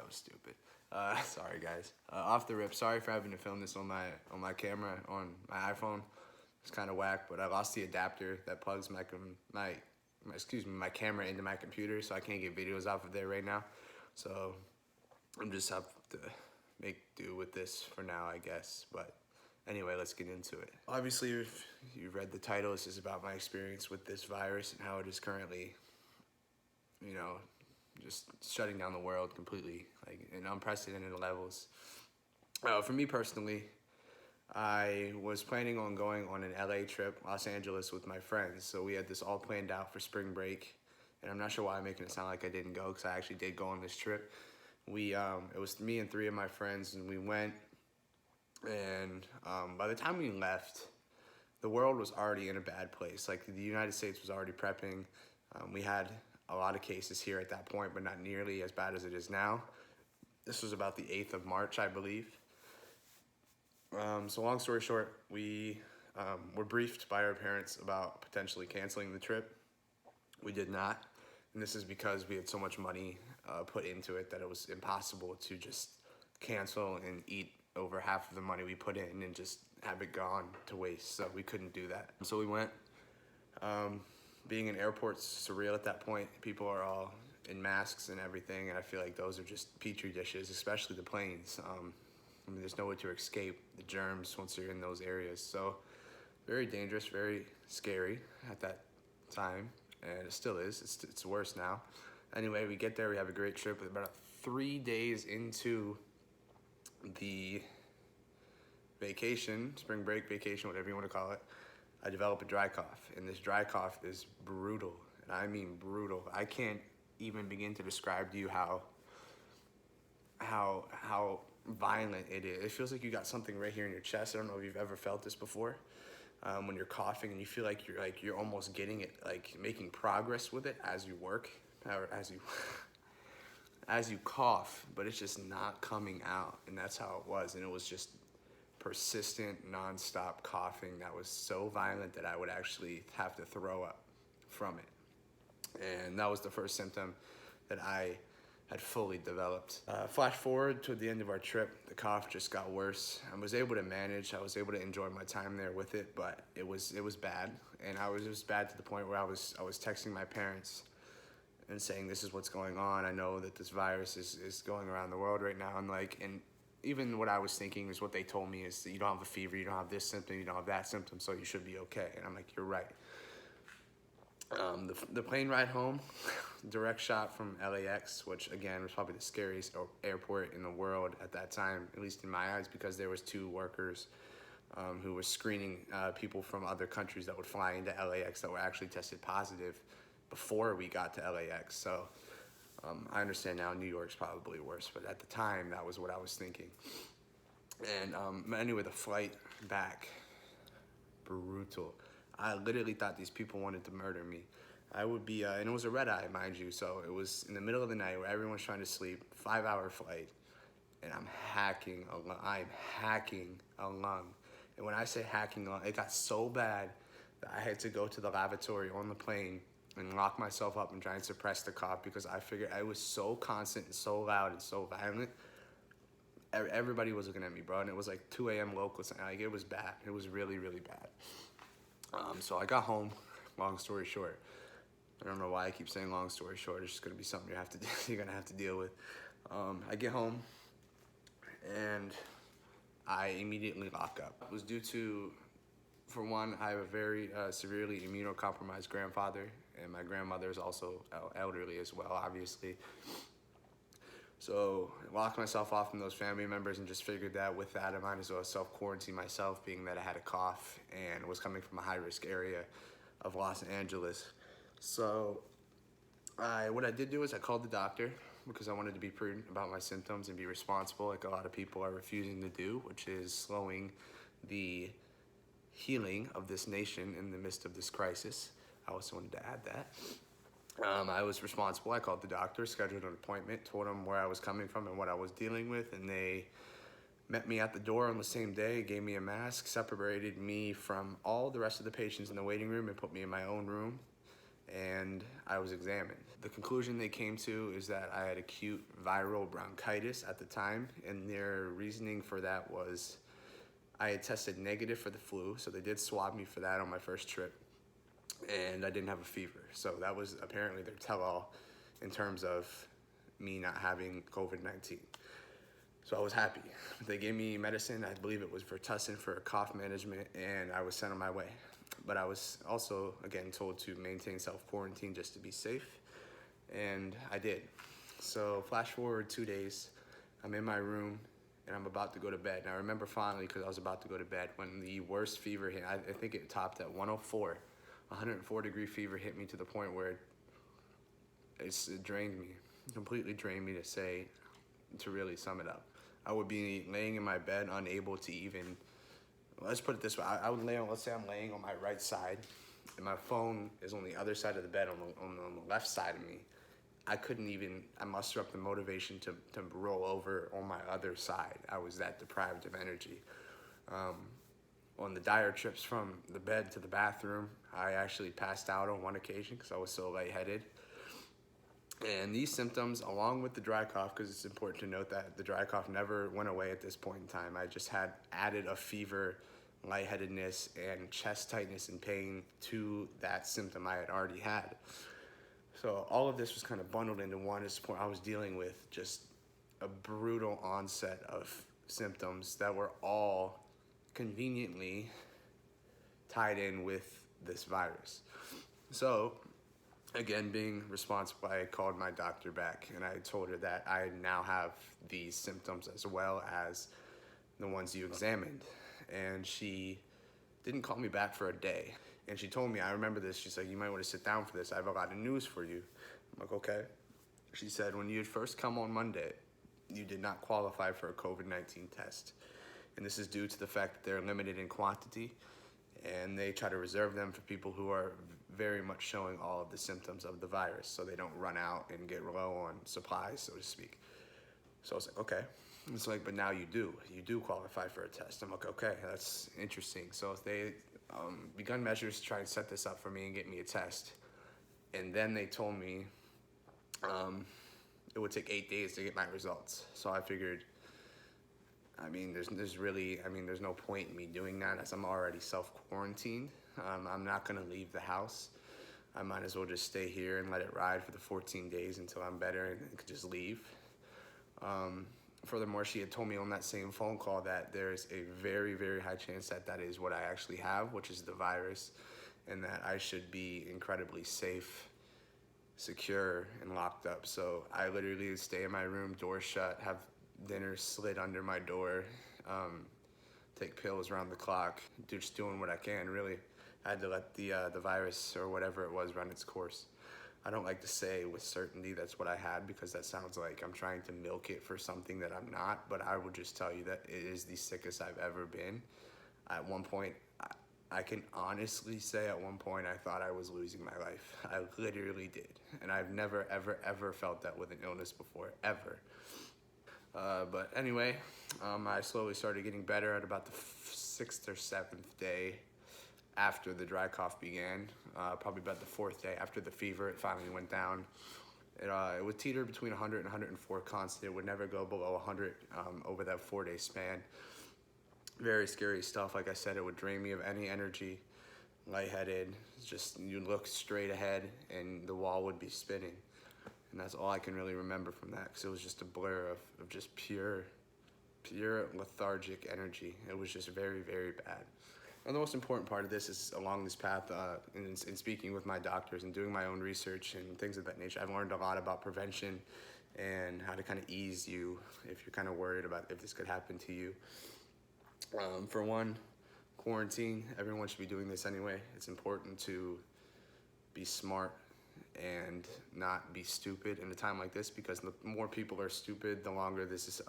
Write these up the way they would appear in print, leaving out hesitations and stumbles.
was stupid. Sorry guys. Off the rip. Sorry for having to film this on my camera on my iPhone. It's kind of whack, but I lost the adapter that plugs my camera into my computer, so I can't get videos off of there right now. So I'm just have to make do with this for now, I guess. But anyway, let's get into it. Obviously, if you've read the title, this is about my experience with this virus and how it is currently, you know, just shutting down the world completely, like in unprecedented levels. For me personally, I was planning on going on an LA trip, Los Angeles, with my friends. So we had this all planned out for spring break. And I'm not sure why I'm making it sound like I didn't go, because I actually did go on this trip. It was me and 3 of my friends, and we went. And by the time we left, the world was already in a bad place. Like, the United States was already prepping. We had a lot of cases here at that point, but not nearly as bad as it is now. This was about the 8th of March, I believe. So long story short, we were briefed by our parents about potentially canceling the trip. We did not, and this is because we had so much money put into it that it was impossible to just cancel and eat over half of the money we put in and just have it gone to waste. So we couldn't do that. So we went. Being in airports surreal at that point. People are all in masks and everything, and I feel like those are just petri dishes, especially the planes. I mean, there's no way to escape the germs once you're in those areas. So very dangerous, very scary at that time, and it still is. It's worse now. Anyway, we get there, we have a great trip. About 3 days into the vacation, spring break vacation, whatever you want to call it, I develop a dry cough, and this dry cough is brutal, and I mean brutal. I can't even begin to describe to you how violent it is. It feels like you got something right here in your chest. I don't know if you've ever felt this before. When you're coughing and you feel like you're almost getting it, like making progress with it as you work, or as you cough, but it's just not coming out, and that's how it was. And it was just persistent, non-stop coughing that was so violent that I would actually have to throw up from it. And that was the first symptom that I had fully developed. Flash forward to the end of our trip, the cough just got worse. I was able to manage, I was able to enjoy my time there with it, but it was bad. And it was bad to the point where I was texting my parents and saying, this is what's going on. I know that this virus is going around the world right now. And even what I was thinking is what they told me is that you don't have a fever, you don't have this symptom, you don't have that symptom, so you should be okay. And I'm like, you're right. The plane ride home, direct shot from LAX, which again was probably the scariest airport in the world at that time, at least in my eyes, because there was 2 workers who were screening people from other countries that would fly into LAX that were actually tested positive before we got to LAX. So I understand now New York's probably worse, but at the time, that was what I was thinking. And anyway, the flight back, brutal. I literally thought these people wanted to murder me. I would be, and it was a red eye, mind you, so it was in the middle of the night where everyone's trying to sleep, 5-hour flight, and I'm hacking a lung. And when I say hacking a lung, it got so bad that I had to go to the lavatory on the plane and lock myself up and try and suppress the cough, because I figured I was so constant and so loud and so violent. Everybody was looking at me, bro, and it was like 2 a.m. local. Like, it was bad. It was really, really bad. So I got home. Long story short, I don't know why I keep saying long story short. It's just gonna be something you're gonna have to deal with. I get home, and I immediately lock up. It was due to, for one, I have a very severely immunocompromised grandfather, and my grandmother is also elderly as well, obviously. So I locked myself off from those family members and just figured that with that, I might as well self-quarantine myself, being that I had a cough and was coming from a high-risk area of Los Angeles. So what I did do is I called the doctor, because I wanted to be prudent about my symptoms and be responsible, like a lot of people are refusing to do, which is slowing the healing of this nation in the midst of this crisis. I also wanted to add that. I was responsible. I called the doctor, scheduled an appointment, told them where I was coming from and what I was dealing with, and they met me at the door on the same day, gave me a mask, separated me from all the rest of the patients in the waiting room, and put me in my own room. and I was examined. The conclusion they came to is that I had acute viral bronchitis at the time, and their reasoning for that was I had tested negative for the flu, so they did swab me for that on my first trip, and I didn't have a fever. So that was apparently their tell-all in terms of me not having COVID-19. So I was happy. They gave me medicine, I believe it was Vertussin for cough management, and I was sent on my way. But I was also, again, told to maintain self-quarantine just to be safe, and I did. So flash forward 2 days, I'm in my room, and I'm about to go to bed. And I remember fondly because I was about to go to bed when the worst fever hit. I think it topped at 104. 104-degree fever hit me to the point where it drained me, completely drained me to really sum it up. I would be laying in my bed unable to even, let's put it this way, I would let's say I'm laying on my right side and my phone is on the other side of the bed on the left side of me. I muster up the motivation to roll over on my other side. I was that deprived of energy. On the dire trips from the bed to the bathroom, I actually passed out on one occasion because I was so lightheaded. And these symptoms, along with the dry cough, because it's important to note that the dry cough never went away at this point in time. I just had added a fever, lightheadedness, and chest tightness and pain to that symptom I had already had. So all of this was kind of bundled into one. At this point, I was dealing with just a brutal onset of symptoms that were all conveniently tied in with this virus. So again, being responsible, I called my doctor back and I told her that I now have these symptoms as well as the ones you examined. And she didn't call me back for a day. And she told me, I remember this, she's like, you might want to sit down for this. I have a lot of news for you. I'm like, okay. She said, when you had first come on Monday, you did not qualify for a COVID-19 test. And this is due to the fact that they're limited in quantity and they try to reserve them for people who are very much showing all of the symptoms of the virus so they don't run out and get low on supplies, so to speak. So I was like, okay. It's like, but now you do qualify for a test. I'm like, okay, that's interesting. So they begun measures to try and set this up for me and get me a test. And then they told me it would take 8 days to get my results. So I figured, there's no point in me doing that as I'm already self-quarantined. I'm not gonna leave the house. I might as well just stay here and let it ride for the 14 days until I'm better and then could just leave. Furthermore, she had told me on that same phone call that there's a very, very high chance that that is what I actually have, which is the virus, and that I should be incredibly safe, secure, and locked up. So I literally stay in my room, door shut, have dinner slid under my door, take pills around the clock, just doing what I can, really. I had to let the virus or whatever it was run its course. I don't like to say with certainty that's what I had because that sounds like I'm trying to milk it for something that I'm not, but I will just tell you that it is the sickest I've ever been. At one point, I can honestly say at one point I thought I was losing my life. I literally did. And I've never, ever, ever felt that with an illness before, ever. But anyway, I slowly started getting better at about the 6th or 7th day after the dry cough began, probably about the 4th day after the fever, it finally went down. It would teeter between 100 and 104 constant. It would never go below 100 over that 4-day span. Very scary stuff. Like I said, it would drain me of any energy, lightheaded. Just you look straight ahead and the wall would be spinning. And that's all I can really remember from that because it was just a blur of just pure lethargic energy. It was just very, very bad. And the most important part of this is along this path, in speaking with my doctors and doing my own research and things of that nature, I've learned a lot about prevention and how to kind of ease you if you're kind of worried about if this could happen to you. For one, quarantine, everyone should be doing this anyway. It's important to be smart and not be stupid in a time like this because the more people are stupid, the longer this is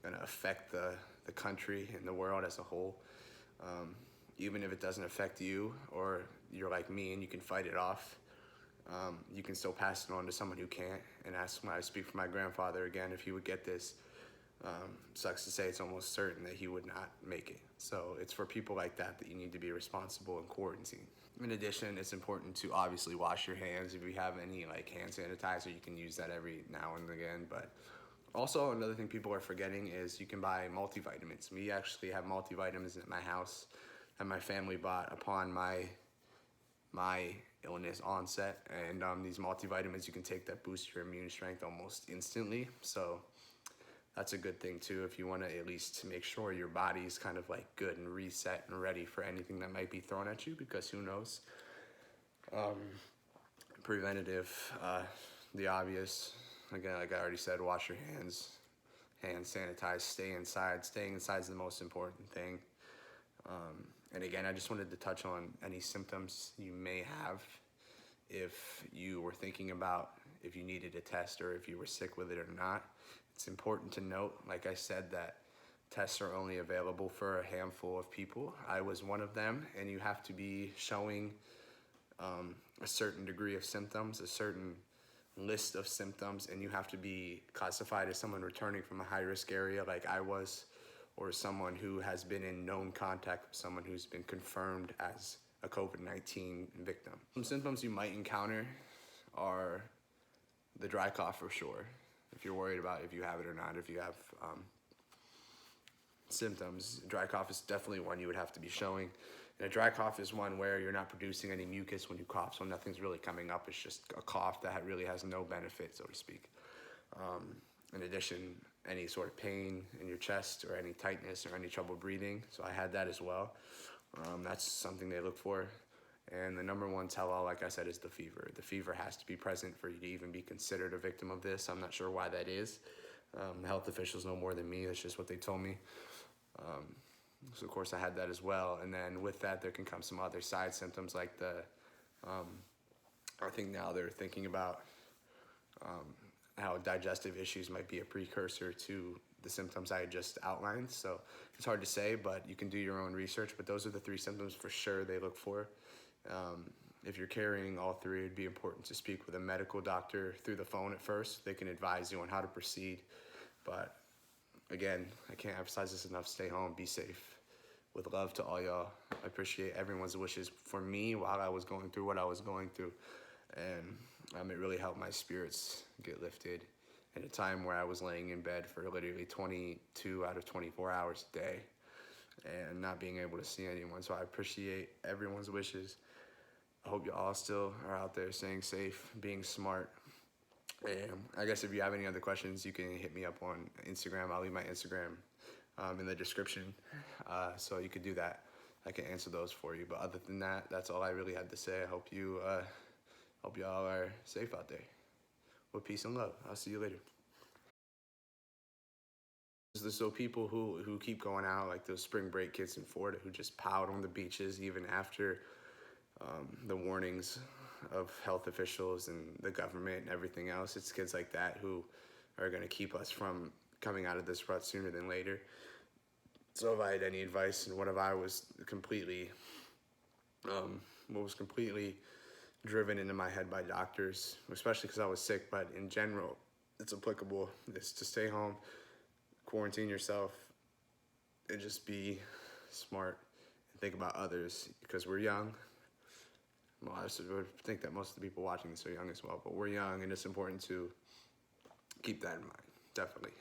going to affect the country and the world as a whole. Even if it doesn't affect you or you're like me and you can fight it off, you can still pass it on to someone who can't. And that's when I speak for my grandfather again, if he would get this, Sucks to say, it's almost certain that he would not make it. So it's for people like that that you need to be responsible in quarantine. In addition, it's important to obviously wash your hands. If you have any like hand sanitizer, you can use that every now and again. But also another thing people are forgetting is you can buy multivitamins. We actually have multivitamins at my house that my family bought upon my illness onset, and these multivitamins you can take that boost your immune strength almost instantly. So that's a good thing too, if you want to at least make sure your body's kind of like good and reset and ready for anything that might be thrown at you, because who knows. Preventative, the obvious, again, like I already said, wash your hands, hand sanitize, stay inside. Staying inside is the most important thing. And again, I just wanted to touch on any symptoms you may have if you were thinking about if you needed a test or if you were sick with it or not. It's important to note, like I said, that tests are only available for a handful of people. I was one of them, and you have to be showing a certain degree of symptoms, a certain list of symptoms, and you have to be classified as someone returning from a high-risk area like I was, or someone who has been in known contact with someone who's been confirmed as a COVID-19 victim. Some symptoms you might encounter are the dry cough for sure. If you're worried about if you have it or not, if you have symptoms, dry cough is definitely one you would have to be showing. And a dry cough is one where you're not producing any mucus when you cough, so nothing's really coming up. It's just a cough that really has no benefit, so to speak. In addition, any sort of pain in your chest or any tightness or any trouble breathing. So I had that as well. That's something they look for. And the number one tell-all, like I said, is the fever. The fever has to be present for you to even be considered a victim of this. I'm not sure why that is. The health officials know more than me. That's just what they told me. So of course I had that as well. And then with that, there can come some other side symptoms like I think now they're thinking about how digestive issues might be a precursor to the symptoms I just outlined. So it's hard to say, but you can do your own research. But those are the 3 symptoms for sure they look for. If you're carrying all 3, it'd be important to speak with a medical doctor through the phone at first. They can advise you on how to proceed. But again, I can't emphasize this enough. Stay home, be safe. With love to all y'all. I appreciate everyone's wishes for me while I was going through what I was going through. And it really helped my spirits get lifted at a time where I was laying in bed for literally 22 out of 24 hours a day and not being able to see anyone. So I appreciate everyone's wishes. I hope you all still are out there staying safe, being smart. And I guess if you have any other questions, you can hit me up on Instagram. I'll leave my Instagram in the description, so you could do that. I can answer those for you. But other than that, that's all I really had to say. I hope you all are safe out there. With peace and love. I'll see you later. So people who keep going out, like those spring break kids in Florida who just piled on the beaches even after the warnings of health officials and the government and everything else. It's kids like that who are going to keep us from coming out of this rut sooner than later. So if I had any advice, and what if I was completely driven into my head by doctors, especially because I was sick, but in general, it's applicable, is to stay home, quarantine yourself, and just be smart and think about others, because we're young. Well, I would think that most of the people watching this are young as well, but we're young, and it's important to keep that in mind, definitely.